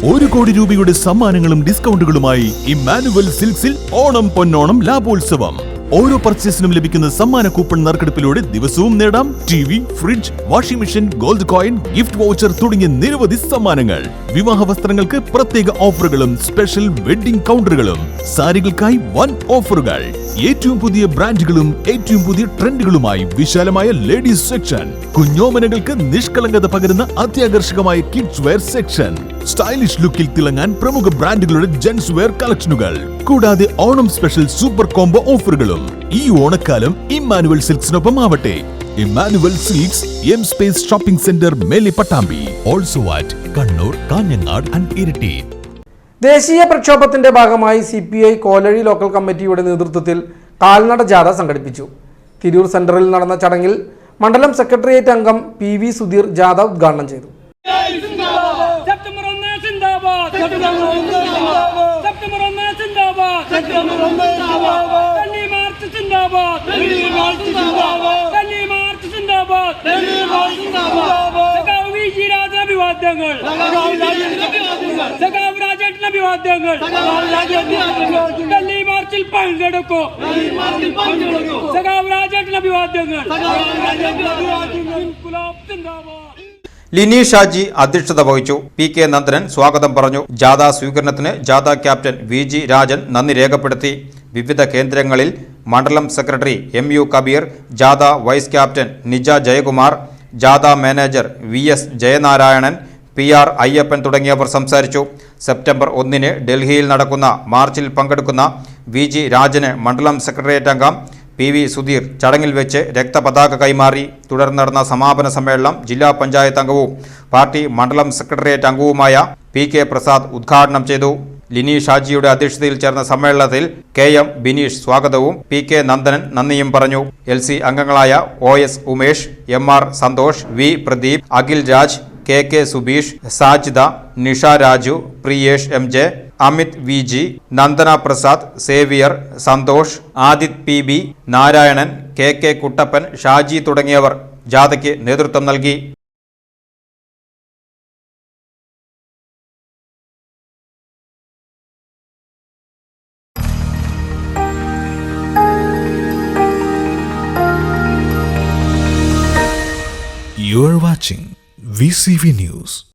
1 കോടി രൂപയുടെ സമ്മാനങ്ങളും ഡിസ്കൗണ്ടുകളുമായി ഇമ്മാനുവൽ സിൽക്സിൽ ഓണം പൊന്നോണം ലാഭോത്സവം. ഓരോ പർച്ചേസിനും ലഭിക്കുന്ന സമ്മാന കൂപ്പൺ നറുക്കെടുപ്പിലൂടെ ദിവസവും നേടാം TV, fridge, washing machine, gold coin, gift voucher തുടങ്ങിയ നിരവധി സമ്മാനങ്ങൾ. വിവാഹ വസ്ത്രങ്ങൾക്ക് പ്രത്യേക ഓഫറുകളും സ്പെഷ്യൽ വെഡിംഗ് കൗണ്ടറുകളും, സാരികൾക്കായി വൻ ഓഫറുകൾ. ഏറ്റവും പുതിയ ബ്രാൻഡുകളും ഏറ്റവും പുതിയ ട്രെൻഡുകളുമായി വിശാലമായ ലേഡീസ് സെക്ഷൻ, കുഞ്ഞോമനകൾക്ക് നിഷ്കളങ്കത പകരുന്ന അത്യാകർഷകമായ കിഡ്സ് വെയർ സെക്ഷൻ, സ്റ്റൈലിഷ് ലുക്കിൽ തിളങ്ങാൻ പ്രമുഖ ബ്രാൻഡുകളുടെ ജെന്റ്സ് വെയർ കളക്ഷനുകൾ, കൂടാതെ ഓണം സ്പെഷ്യൽ സൂപ്പർ കോംബോ ഓഫറുകളും. ഈ ഓണക്കാലം ഇമ്മാനുവൽ സിൽക്സിനൊപ്പം ആവട്ടെ. Emmanuel Silks, M space shopping centre, മേലെ Pattambi. Also at Kannur, Kanhangad and Iritty. ദേശീയ പ്രക്ഷോഭത്തിന്റെ ഭാഗമായി CPI കോലഴി ലോക്കൽ കമ്മിറ്റിയുടെ നേതൃത്വത്തിൽ കാൽനട ജാഥ സംഘടിപ്പിച്ചു. തിരൂർ സെന്ററിൽ നടന്ന ചടങ്ങിൽ മണ്ഡലം സെക്രട്ടേറിയറ്റ് അംഗം PV സുധീർ ജാഥ ഉദ്ഘാടനം ചെയ്തു. ലിനി ഷാജി അധ്യക്ഷത വഹിച്ചു. PK നന്ദനൻ സ്വാഗതം പറഞ്ഞു. ജാഥ സ്വീകരണത്തിന് ജാഥ ക്യാപ്റ്റൻ VG രാജൻ നന്ദി രേഖപ്പെടുത്തി. വിവിധ കേന്ദ്രങ്ങളിൽ മണ്ഡലം സെക്രട്ടറി MU കബീർ, ജാഥ വൈസ് ക്യാപ്റ്റൻ നിജ ജയകുമാർ, ജാഥ manager VS Jayanarayanan, PR Ayyappan തുടങ്ങിയവർ സംസാരിച്ചു. സെപ്റ്റംബർ 1 ഡൽഹിയിൽ നടക്കുന്ന മാർച്ചിൽ പങ്കെടുക്കുന്ന VG രാജന് മണ്ഡലം സെക്രട്ടേറിയറ്റ് അംഗം PV സുധീർ ചടങ്ങിൽ വെച്ച് രക്തപതാക കൈമാറി. തുടർന്ന് നടന്ന സമാപന സമ്മേളനം ജില്ലാ പഞ്ചായത്ത് അംഗവും പാർട്ടി മണ്ഡലം സെക്രട്ടേറിയറ്റ് അംഗവുമായ PK പ്രസാദ് ഉദ്ഘാടനം ചെയ്തു. ലിനി ഷാജിയുടെ അധ്യക്ഷതയിൽ ചേർന്ന സമ്മേളനത്തിൽ KM ബിനീഷ് സ്വാഗതവും PK നന്ദനൻ നന്ദിയും പറഞ്ഞു. LC അംഗങ്ങളായ OS Umesh, MR Santhosh, V Pradeep, Akhil Raj, KK Subeesh, Sajida, Nisha Raju, Priyesh MJ, Amith VG, Nandana Prasad, Xavier, Santhosh, Adith PB, Narayanan, KK Kuttappan, Shaji തുടങ്ങിയവർ ജാഥയ്ക്ക് നേതൃത്വം നൽകി. You are watching VCV News.